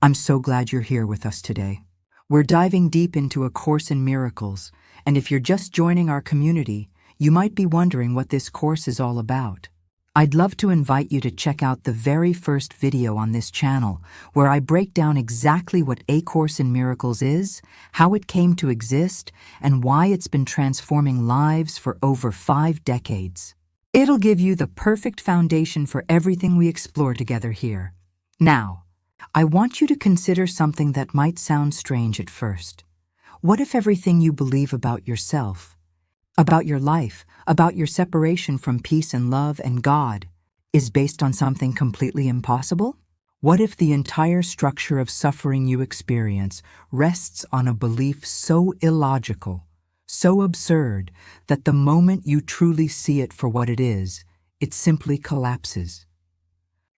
I'm so glad you're here with us today. We're diving deep into A Course in Miracles, and if you're just joining our community, you might be wondering what this course is all about. I'd love to invite you to check out the very first video on this channel, where I break down exactly what A Course in Miracles is, how it came to exist, and why it's been transforming lives for over 5 decades. It'll give you the perfect foundation for everything we explore together here. Now, I want you to consider something that might sound strange at first. What if everything you believe about yourself, about your life, about your separation from peace and love and God, is based on something completely impossible? What if the entire structure of suffering you experience rests on a belief so illogical, so absurd, that the moment you truly see it for what it is, it simply collapses?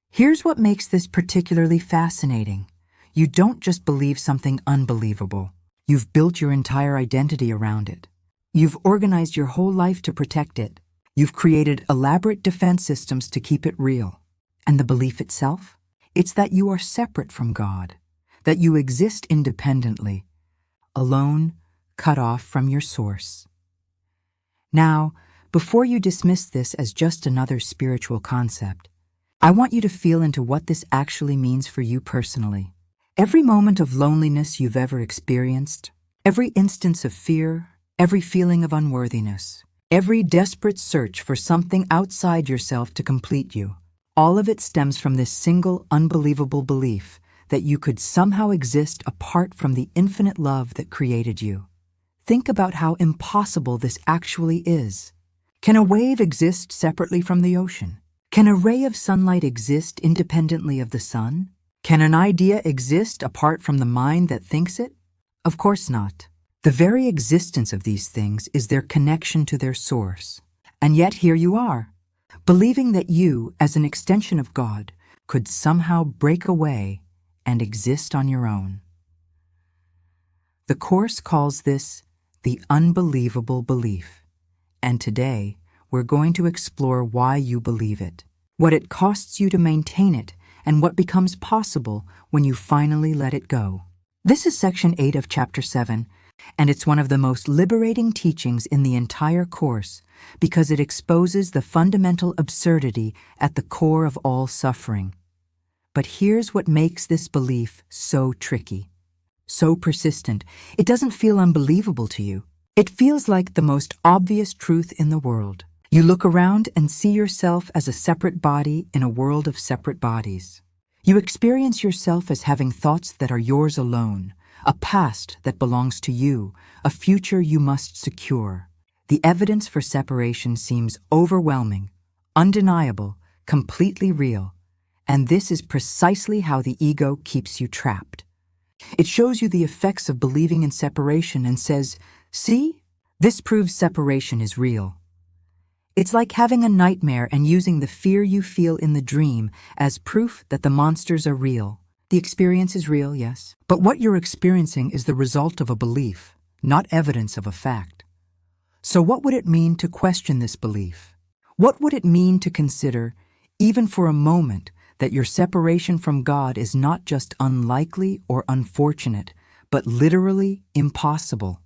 Here's what makes this particularly fascinating. You don't just believe something unbelievable. You've built your entire identity around it. You've organized your whole life to protect it. You've created elaborate defense systems to keep it real. And the belief itself? It's that you are separate from God, that you exist independently, alone, cut off from your source. Now, before you dismiss this as just another spiritual concept, I want you to feel into what this actually means for you personally. Every moment of loneliness you've ever experienced, every instance of fear, every feeling of unworthiness, every desperate search for something outside yourself to complete you, all of it stems from this single unbelievable belief that you could somehow exist apart from the infinite love that created you. Think about how impossible this actually is. Can a wave exist separately from the ocean? Can a ray of sunlight exist independently of the sun? Can an idea exist apart from the mind that thinks it? Of course not. The very existence of these things is their connection to their source. And yet here you are, believing that you, as an extension of God, could somehow break away and exist on your own. The Course calls this the unbelievable belief. And today, we're going to explore why you believe it, what it costs you to maintain it, and what becomes possible when you finally let it go. This is Section 8 of Chapter 7, and it's one of the most liberating teachings in the entire course because it exposes the fundamental absurdity at the core of all suffering. But here's what makes this belief so tricky, so persistent. It doesn't feel unbelievable to you. It feels like the most obvious truth in the world. You look around and see yourself as a separate body in a world of separate bodies. You experience yourself as having thoughts that are yours alone, a past that belongs to you, a future you must secure. The evidence for separation seems overwhelming, undeniable, completely real, and this is precisely how the ego keeps you trapped. It shows you the effects of believing in separation and says, "See, this proves separation is real." It's like having a nightmare and using the fear you feel in the dream as proof that the monsters are real. The experience is real, yes, but what you're experiencing is the result of a belief, not evidence of a fact. So what would it mean to question this belief? What would it mean to consider, even for a moment, that your separation from God is not just unlikely or unfortunate, but literally impossible?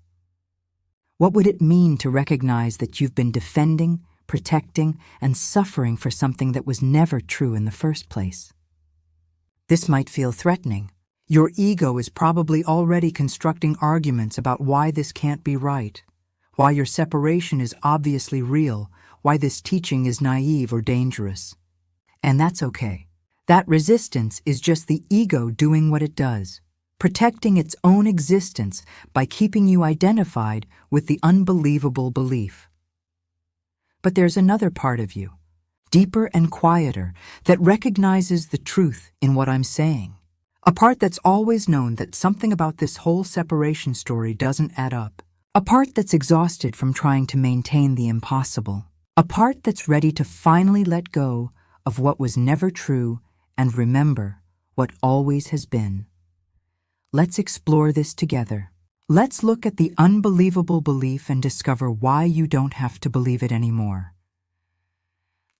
What would it mean to recognize that you've been defending, protecting, and suffering for something that was never true in the first place? This might feel threatening. Your ego is probably already constructing arguments about why this can't be right, why your separation is obviously real, why this teaching is naive or dangerous. And that's okay. That resistance is just the ego doing what it does, protecting its own existence by keeping you identified with the unbelievable belief. But there's another part of you, deeper and quieter, that recognizes the truth in what I'm saying. A part that's always known that something about this whole separation story doesn't add up. A part that's exhausted from trying to maintain the impossible. A part that's ready to finally let go of what was never true and remember what always has been. Let's explore this together. Let's look at the unbelievable belief and discover why you don't have to believe it anymore.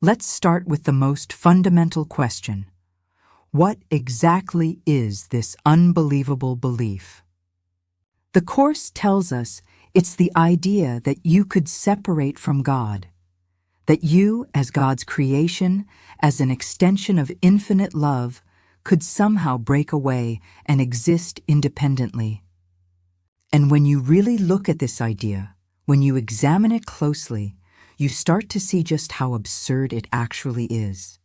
Let's start with the most fundamental question. What exactly is this unbelievable belief? The Course tells us it's the idea that you could separate from God, that you, as God's creation, as an extension of infinite love, could somehow break away and exist independently. And when you really look at this idea, when you examine it closely, you start to see just how absurd it actually is.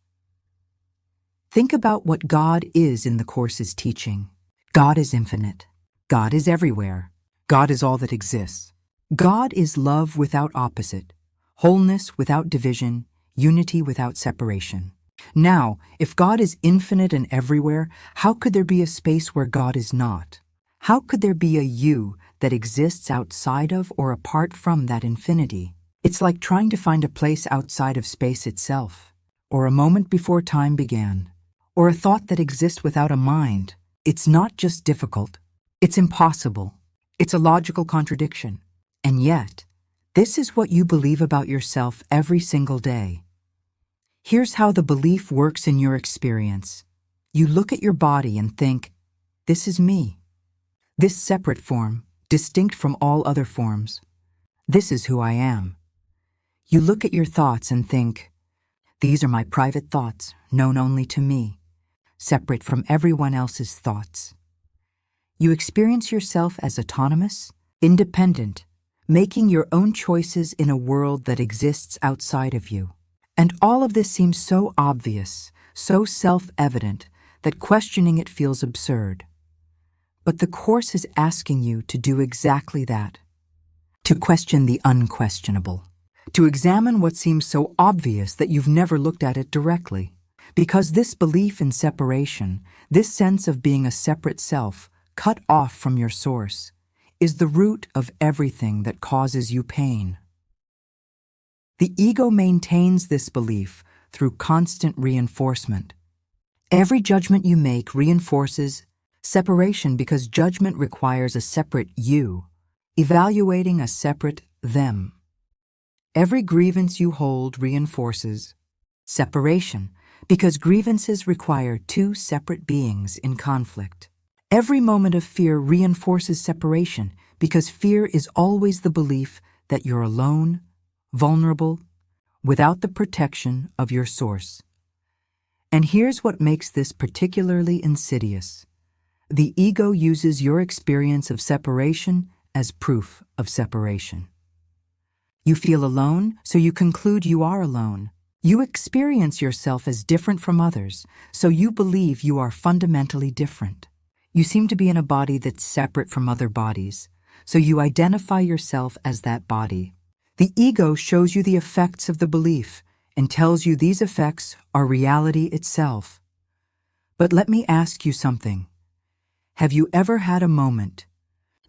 Think about what God is in the Course's teaching. God is infinite. God is everywhere. God is all that exists. God is love without opposite, wholeness without division, unity without separation. Now, if God is infinite and everywhere, how could there be a space where God is not? How could there be a you that exists outside of or apart from that infinity? It's like trying to find a place outside of space itself, or a moment before time began, or a thought that exists without a mind. It's not just difficult, it's impossible. It's a logical contradiction. And yet, this is what you believe about yourself every single day. Here's how the belief works in your experience. You look at your body and think, this is me. This separate form, distinct from all other forms. This is who I am. You look at your thoughts and think, these are my private thoughts, known only to me, separate from everyone else's thoughts. You experience yourself as autonomous, independent, making your own choices in a world that exists outside of you. And all of this seems so obvious, so self-evident, that questioning it feels absurd. But the Course is asking you to do exactly that. To question the unquestionable. To examine what seems so obvious that you've never looked at it directly. Because this belief in separation, this sense of being a separate self, cut off from your source, is the root of everything that causes you pain. The ego maintains this belief through constant reinforcement. Every judgment you make reinforces separation because judgment requires a separate you, evaluating a separate them. Every grievance you hold reinforces separation because grievances require two separate beings in conflict. Every moment of fear reinforces separation because fear is always the belief that you're alone, vulnerable, without the protection of your source. And here's what makes this particularly insidious. The ego uses your experience of separation as proof of separation. You feel alone, so you conclude you are alone. You experience yourself as different from others, so you believe you are fundamentally different. You seem to be in a body that's separate from other bodies, so you identify yourself as that body. The ego shows you the effects of the belief and tells you these effects are reality itself. But let me ask you something. Have you ever had a moment,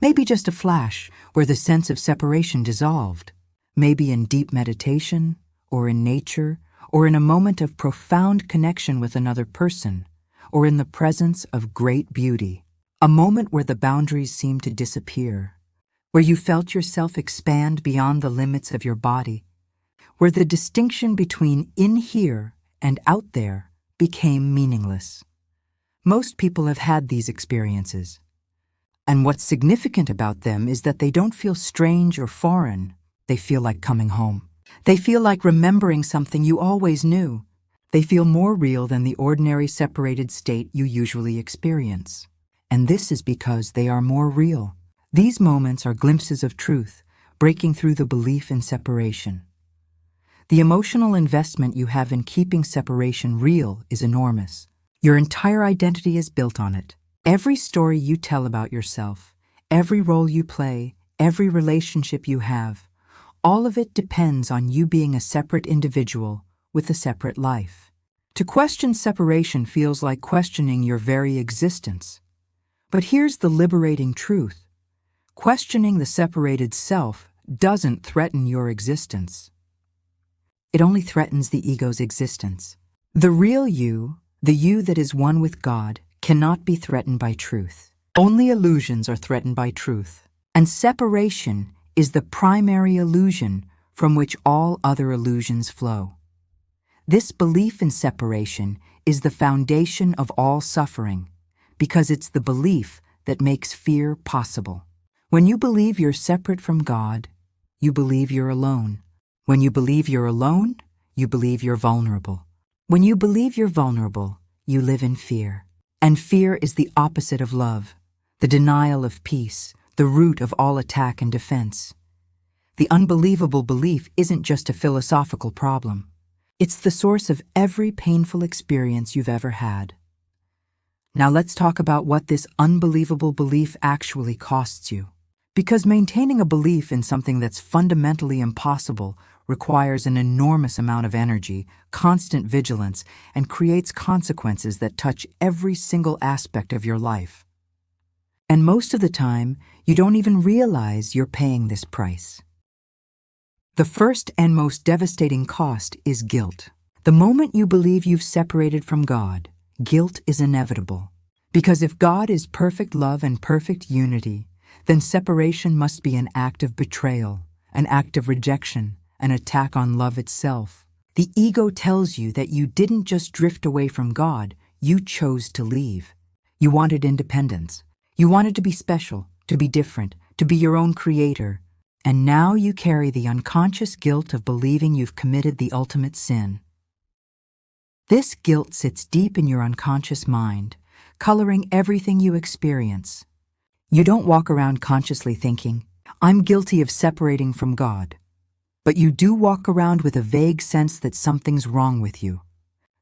maybe just a flash, where the sense of separation dissolved? Maybe in deep meditation, or in nature, or in a moment of profound connection with another person, or in the presence of great beauty. A moment where the boundaries seemed to disappear, where you felt yourself expand beyond the limits of your body, where the distinction between in here and out there became meaningless. Most people have had these experiences. And what's significant about them is that they don't feel strange or foreign. They feel like coming home. They feel like remembering something you always knew. They feel more real than the ordinary separated state you usually experience. And this is because they are more real. These moments are glimpses of truth, breaking through the belief in separation. The emotional investment you have in keeping separation real is enormous. Your entire identity is built on it. Every story you tell about yourself, every role you play, every relationship you have, all of it depends on you being a separate individual with a separate life. To question separation feels like questioning your very existence. But here's the liberating truth. Questioning the separated self doesn't threaten your existence. It only threatens the ego's existence. The real you, the you that is one with God, cannot be threatened by truth. Only illusions are threatened by truth. And separation is the primary illusion from which all other illusions flow. This belief in separation is the foundation of all suffering, because it's the belief that makes fear possible. When you believe you're separate from God, you believe you're alone. When you believe you're alone, you believe you're vulnerable. When you believe you're vulnerable, you live in fear. And fear is the opposite of love, the denial of peace, the root of all attack and defense. The unbelievable belief isn't just a philosophical problem. It's the source of every painful experience you've ever had. Now let's talk about what this unbelievable belief actually costs you. Because maintaining a belief in something that's fundamentally impossible requires an enormous amount of energy, constant vigilance, and creates consequences that touch every single aspect of your life. And most of the time, you don't even realize you're paying this price. The first and most devastating cost is guilt. The moment you believe you've separated from God, guilt is inevitable. Because if God is perfect love and perfect unity, then separation must be an act of betrayal, an act of rejection, an attack on love itself. The ego tells you that you didn't just drift away from God, you chose to leave. You wanted independence. You wanted to be special, to be different, to be your own creator. And now you carry the unconscious guilt of believing you've committed the ultimate sin. This guilt sits deep in your unconscious mind, coloring everything you experience. You don't walk around consciously thinking, I'm guilty of separating from God. But you do walk around with a vague sense that something's wrong with you,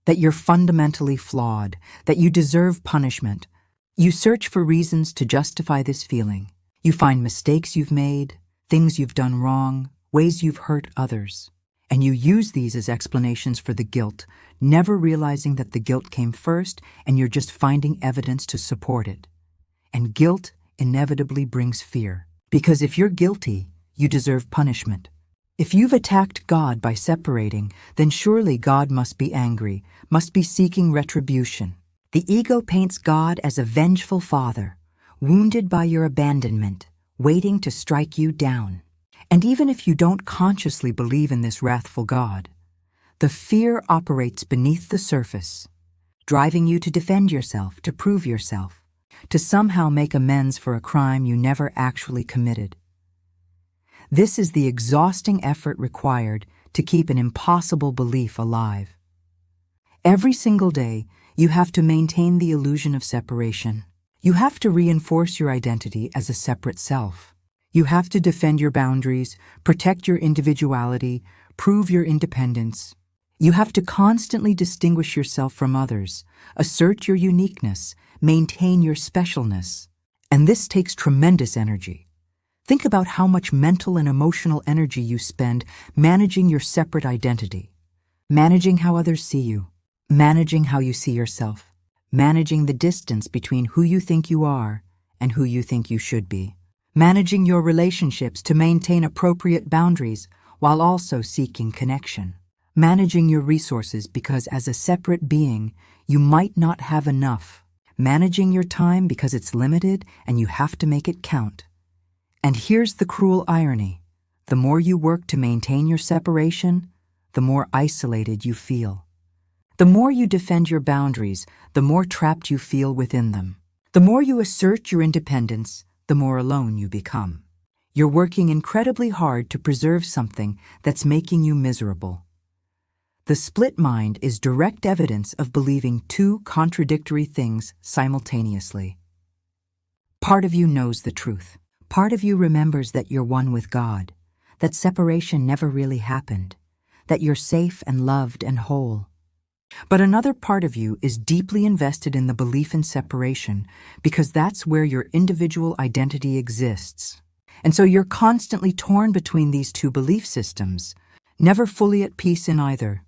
that you're fundamentally flawed, that you deserve punishment. You search for reasons to justify this feeling. You find mistakes you've made, things you've done wrong, ways you've hurt others. And you use these as explanations for the guilt, never realizing that the guilt came first and you're just finding evidence to support it. And guilt inevitably brings fear. Because if you're guilty, you deserve punishment. If you've attacked God by separating, then surely God must be angry, must be seeking retribution. The ego paints God as a vengeful father, wounded by your abandonment, waiting to strike you down. And even if you don't consciously believe in this wrathful God, the fear operates beneath the surface, driving you to defend yourself, to prove yourself, to somehow make amends for a crime you never actually committed. This is the exhausting effort required to keep an impossible belief alive. Every single day, you have to maintain the illusion of separation. You have to reinforce your identity as a separate self. You have to defend your boundaries, protect your individuality, prove your independence. You have to constantly distinguish yourself from others, assert your uniqueness, maintain your specialness. And this takes tremendous energy. Think about how much mental and emotional energy you spend managing your separate identity, managing how others see you, managing how you see yourself, managing the distance between who you think you are and who you think you should be, managing your relationships to maintain appropriate boundaries while also seeking connection, managing your resources because as a separate being, you might not have enough, managing your time because it's limited and you have to make it count. And here's the cruel irony. The more you work to maintain your separation, the more isolated you feel. The more you defend your boundaries, the more trapped you feel within them. The more you assert your independence, the more alone you become. You're working incredibly hard to preserve something that's making you miserable. The split mind is direct evidence of believing two contradictory things simultaneously. Part of you knows the truth. Part of you remembers that you're one with God, that separation never really happened, that you're safe and loved and whole. But another part of you is deeply invested in the belief in separation because that's where your individual identity exists. And so you're constantly torn between these two belief systems, never fully at peace in either.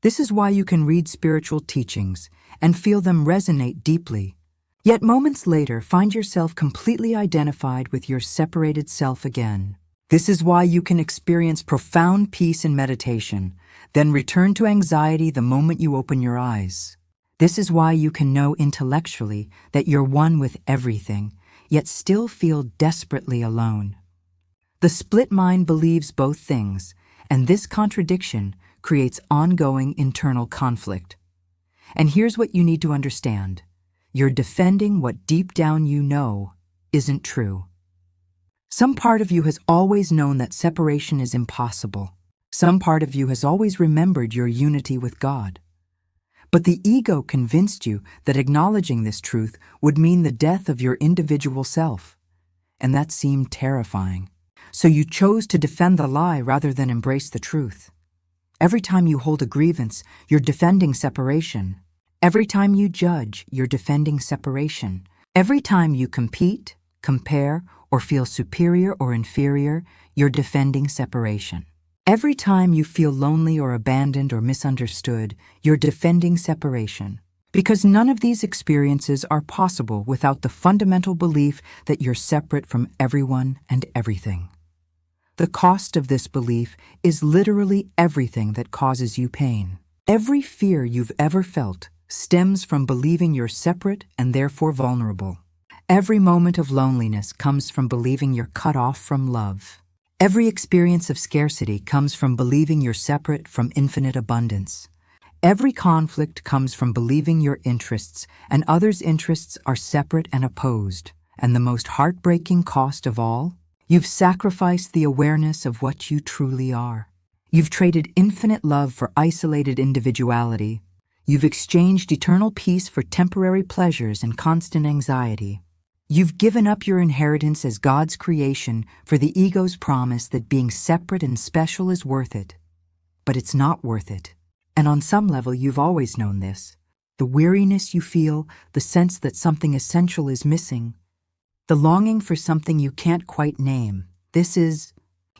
This is why you can read spiritual teachings and feel them resonate deeply, yet moments later find yourself completely identified with your separated self again. This is why you can experience profound peace in meditation, then return to anxiety the moment you open your eyes. This is why you can know intellectually that you're one with everything, yet still feel desperately alone. The split mind believes both things, and this contradiction creates ongoing internal conflict. And here's what you need to understand. You're defending what deep down you know isn't true. Some part of you has always known that separation is impossible. Some part of you has always remembered your unity with God. But the ego convinced you that acknowledging this truth would mean the death of your individual self. And that seemed terrifying. So you chose to defend the lie rather than embrace the truth. Every time you hold a grievance, you're defending separation. Every time you judge, you're defending separation. Every time you compete, compare, or feel superior or inferior, you're defending separation. Every time you feel lonely or abandoned or misunderstood, you're defending separation. Because none of these experiences are possible without the fundamental belief that you're separate from everyone and everything. The cost of this belief is literally everything that causes you pain. Every fear you've ever felt stems from believing you're separate and therefore vulnerable. Every moment of loneliness comes from believing you're cut off from love. Every experience of scarcity comes from believing you're separate from infinite abundance. Every conflict comes from believing your interests and others' interests are separate and opposed. And the most heartbreaking cost of all? You've sacrificed the awareness of what you truly are. You've traded infinite love for isolated individuality. You've exchanged eternal peace for temporary pleasures and constant anxiety. You've given up your inheritance as God's creation for the ego's promise that being separate and special is worth it. But it's not worth it. And on some level, you've always known this. The weariness you feel, the sense that something essential is missing, the longing for something you can't quite name. This is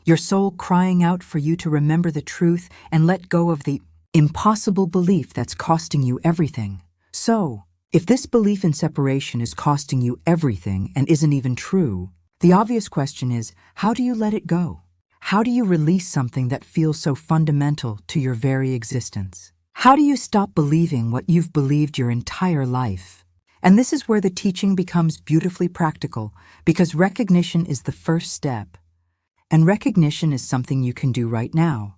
your soul crying out for you to remember the truth and let go of the impossible belief that's costing you everything. So, if this belief in separation is costing you everything and isn't even true, the obvious question is, how do you let it go? How do you release something that feels so fundamental to your very existence? How do you stop believing what you've believed your entire life? And this is where the teaching becomes beautifully practical, because recognition is the first step. And recognition is something you can do right now.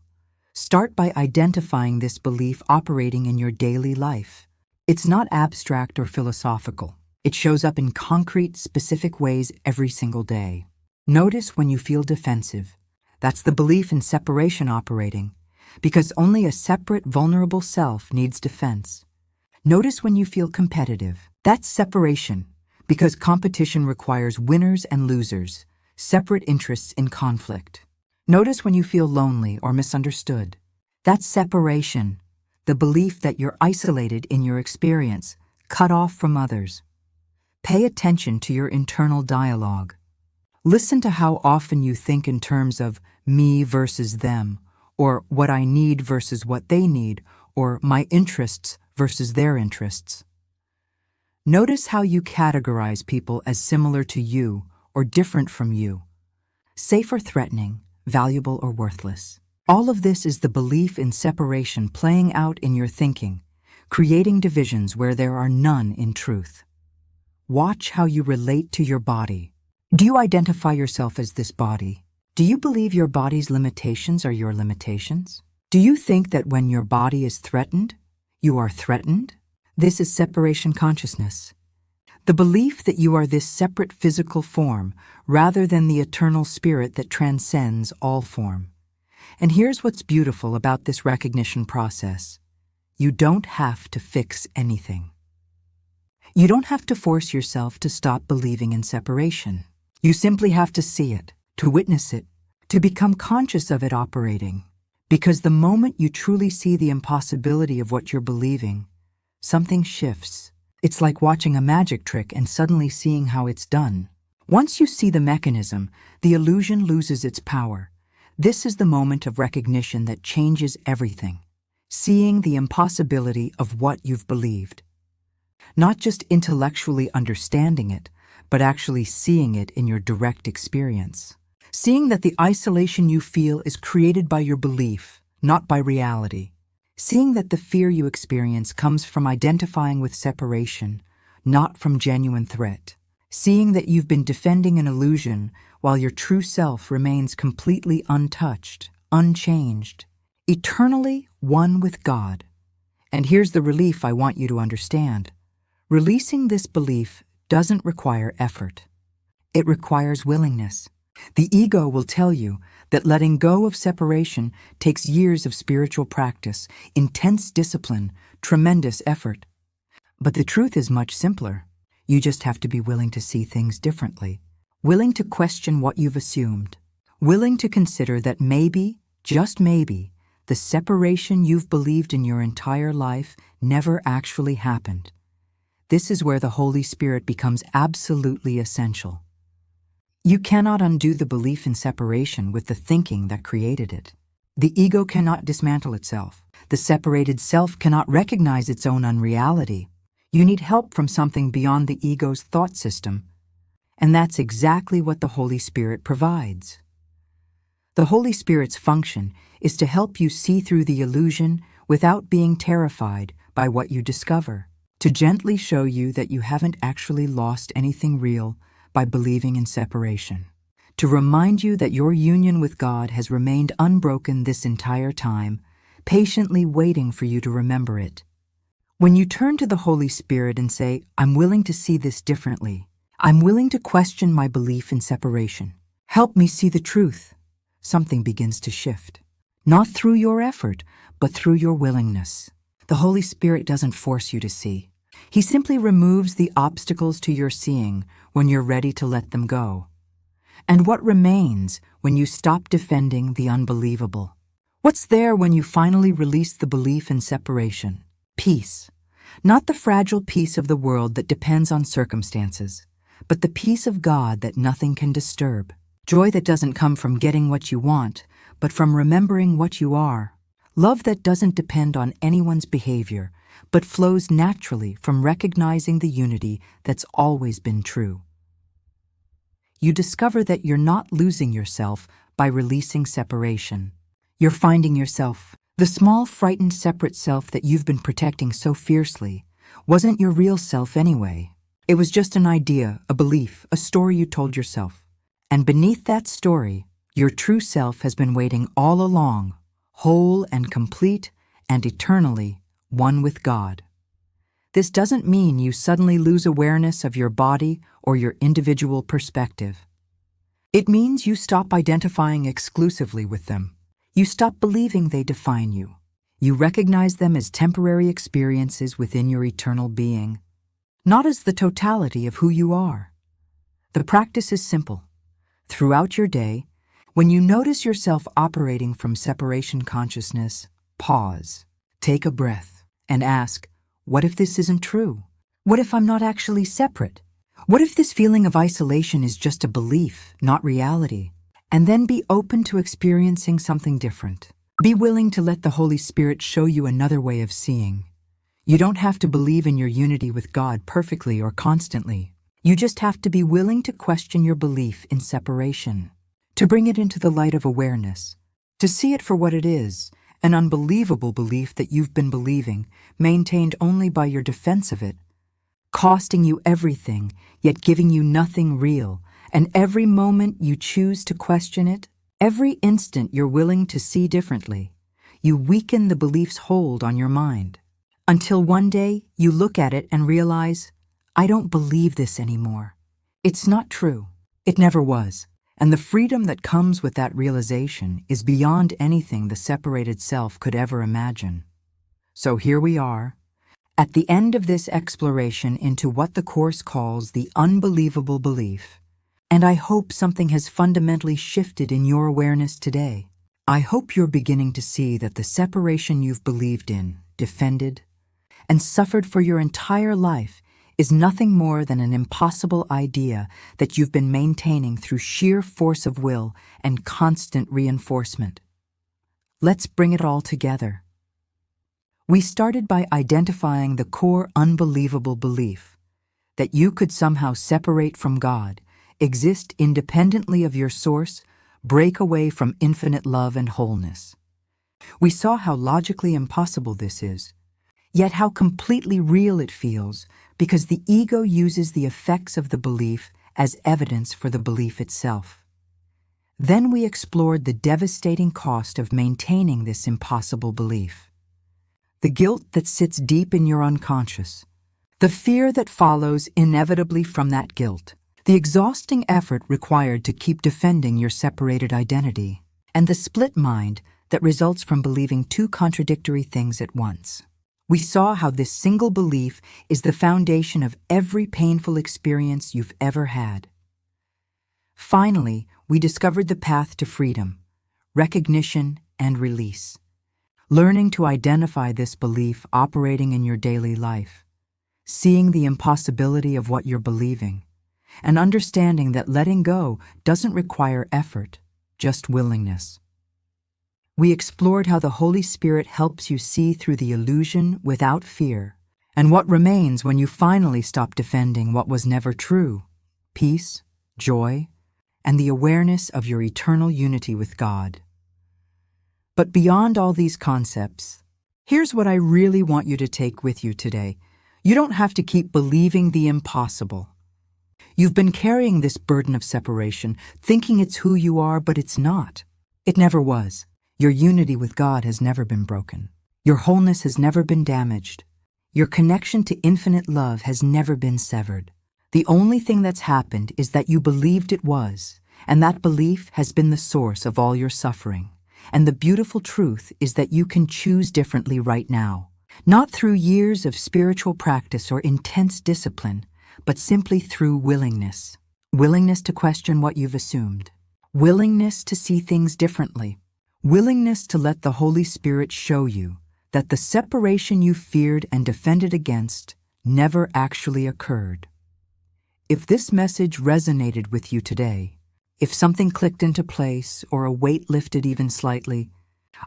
Start by identifying this belief operating in your daily life. It's not abstract or philosophical. It shows up in concrete, specific ways every single day. Notice when you feel defensive. That's the belief in separation operating, because only a separate, vulnerable self needs defense. Notice when you feel competitive. That's separation, because competition requires winners and losers, separate interests in conflict. Notice when you feel lonely or misunderstood. That's separation, the belief that you're isolated in your experience, cut off from others. Pay attention to your internal dialogue. Listen to how often you think in terms of me versus them, or what I need versus what they need, or my interests versus their interests. Notice how you categorize people as similar to you or different from you, safe or threatening, valuable or worthless. All of this is the belief in separation playing out in your thinking, creating divisions where there are none in truth. Watch how you relate to your body. Do you identify yourself as this body? Do you believe your body's limitations are your limitations? Do you think that when your body is threatened, you are threatened? This is separation consciousness. The belief that you are this separate physical form rather than the eternal spirit that transcends all form. And here's what's beautiful about this recognition process. You don't have to fix anything. You don't have to force yourself to stop believing in separation. You simply have to see it, to witness it, to become conscious of it operating. Because the moment you truly see the impossibility of what you're believing, something shifts. It's like watching a magic trick and suddenly seeing how it's done. Once you see the mechanism, the illusion loses its power. This is the moment of recognition that changes everything. Seeing the impossibility of what you've believed. Not just intellectually understanding it, but actually seeing it in your direct experience. Seeing that the isolation you feel is created by your belief, not by reality. Seeing that the fear you experience comes from identifying with separation, not from genuine threat. Seeing that you've been defending an illusion while your true self remains completely untouched, unchanged, eternally one with God. And here's the relief I want you to understand. Releasing this belief doesn't require effort. It requires willingness. The ego will tell you that letting go of separation takes years of spiritual practice, intense discipline, tremendous effort. But the truth is much simpler. You just have to be willing to see things differently, willing to question what you've assumed, willing to consider that maybe, just maybe, the separation you've believed in your entire life never actually happened. This is where the Holy Spirit becomes absolutely essential. You cannot undo the belief in separation with the thinking that created it. The ego cannot dismantle itself. The separated self cannot recognize its own unreality. You need help from something beyond the ego's thought system, and that's exactly what the Holy Spirit provides. The Holy Spirit's function is to help you see through the illusion without being terrified by what you discover, to gently show you that you haven't actually lost anything real by believing in separation, to remind you that your union with God has remained unbroken this entire time, patiently waiting for you to remember it. When you turn to the Holy Spirit and say, "I'm willing to see this differently. I'm willing to question my belief in separation. Help me see the truth," something begins to shift. Not through your effort, but through your willingness. The Holy Spirit doesn't force you to see. He simply removes the obstacles to your seeing when you're ready to let them go. And what remains when you stop defending the unbelievable? What's there when you finally release the belief in separation? Peace. Not the fragile peace of the world that depends on circumstances, but the peace of God that nothing can disturb. Joy that doesn't come from getting what you want, but from remembering what you are. Love that doesn't depend on anyone's behavior, but flows naturally from recognizing the unity that's always been true. You discover that you're not losing yourself by releasing separation. You're finding yourself. The small, frightened, separate self that you've been protecting so fiercely wasn't your real self anyway. It was just an idea, a belief, a story you told yourself. And beneath that story, your true self has been waiting all along, whole and complete and eternally one with God. This doesn't mean you suddenly lose awareness of your body or your individual perspective. It means you stop identifying exclusively with them. You stop believing they define you. You recognize them as temporary experiences within your eternal being, not as the totality of who you are. The practice is simple. Throughout your day, when you notice yourself operating from separation consciousness, pause, take a breath, and ask, what if this isn't true? What if I'm not actually separate? What if this feeling of isolation is just a belief, not reality? And then be open to experiencing something different. Be willing to let the Holy Spirit show you another way of seeing. You don't have to believe in your unity with God perfectly or constantly. You just have to be willing to question your belief in separation, to bring it into the light of awareness, to see it for what it is, an unbelievable belief that you've been believing, maintained only by your defense of it, costing you everything, yet giving you nothing real. And every moment you choose to question it, every instant you're willing to see differently, you weaken the belief's hold on your mind. Until one day you look at it and realize, I don't believe this anymore. It's not true. It never was. And the freedom that comes with that realization is beyond anything the separated self could ever imagine. So here we are, at the end of this exploration into what the Course calls the unbelievable belief. And I hope something has fundamentally shifted in your awareness today. I hope you're beginning to see that the separation you've believed in, defended, and suffered for your entire life is nothing more than an impossible idea that you've been maintaining through sheer force of will and constant reinforcement. Let's bring it all together. We started by identifying the core unbelievable belief that you could somehow separate from God, exist independently of your source, break away from infinite love and wholeness. We saw how logically impossible this is, yet how completely real it feels because the ego uses the effects of the belief as evidence for the belief itself. Then we explored the devastating cost of maintaining this impossible belief. the guilt that sits deep in your unconscious, the fear that follows inevitably from that guilt, the exhausting effort required to keep defending your separated identity, and the split mind that results from believing two contradictory things at once. We saw how this single belief is the foundation of every painful experience you've ever had. Finally, we discovered the path to freedom, recognition, and release. Learning to identify this belief operating in your daily life, seeing the impossibility of what you're believing, and understanding that letting go doesn't require effort, just willingness. We explored how the Holy Spirit helps you see through the illusion without fear, and what remains when you finally stop defending what was never true: peace, joy, and the awareness of your eternal unity with God. But beyond all these concepts, here's what I really want you to take with you today. You don't have to keep believing the impossible. You've been carrying this burden of separation, thinking it's who you are, but it's not. It never was. Your unity with God has never been broken. Your wholeness has never been damaged. Your connection to infinite love has never been severed. The only thing that's happened is that you believed it was, and that belief has been the source of all your suffering. And the beautiful truth is that you can choose differently right now, not through years of spiritual practice or intense discipline, but simply through willingness. Willingness to question what you've assumed. Willingness to see things differently. Willingness to let the Holy Spirit show you that the separation you feared and defended against never actually occurred. If this message resonated with you today, if something clicked into place or a weight lifted even slightly,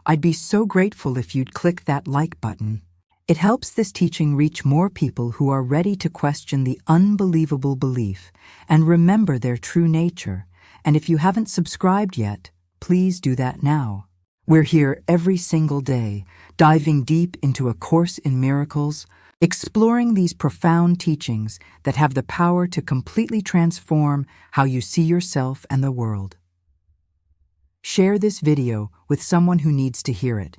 I'd be so grateful if you'd click that like button. It helps this teaching reach more people who are ready to question the unbelievable belief and remember their true nature. And if you haven't subscribed yet, please do that now. We're here every single day, diving deep into A Course in Miracles, exploring these profound teachings that have the power to completely transform how you see yourself and the world. Share this video with someone who needs to hear it.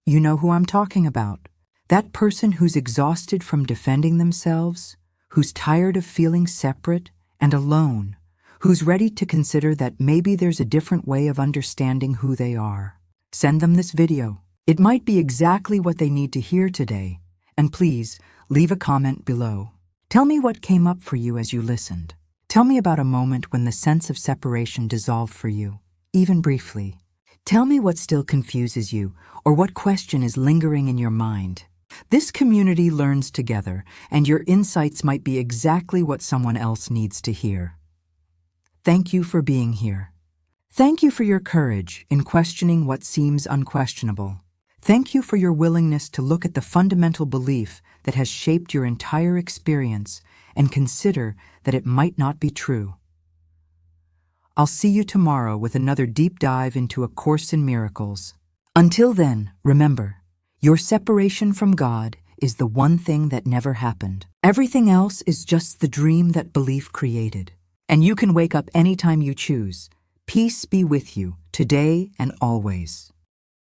You know who I'm talking about. That person who's exhausted from defending themselves, who's tired of feeling separate and alone, who's ready to consider that maybe there's a different way of understanding who they are. Send them this video. It might be exactly what they need to hear today. And please, leave a comment below. Tell me what came up for you as you listened. Tell me about a moment when the sense of separation dissolved for you, even briefly. Tell me what still confuses you, or what question is lingering in your mind. This community learns together, and your insights might be exactly what someone else needs to hear. Thank you for being here. Thank you for your courage in questioning what seems unquestionable. Thank you for your willingness to look at the fundamental belief that has shaped your entire experience and consider that it might not be true. I'll see you tomorrow with another deep dive into A Course in Miracles. Until then, remember, your separation from God is the one thing that never happened. Everything else is just the dream that belief created. And you can wake up anytime you choose. Peace be with you, today and always.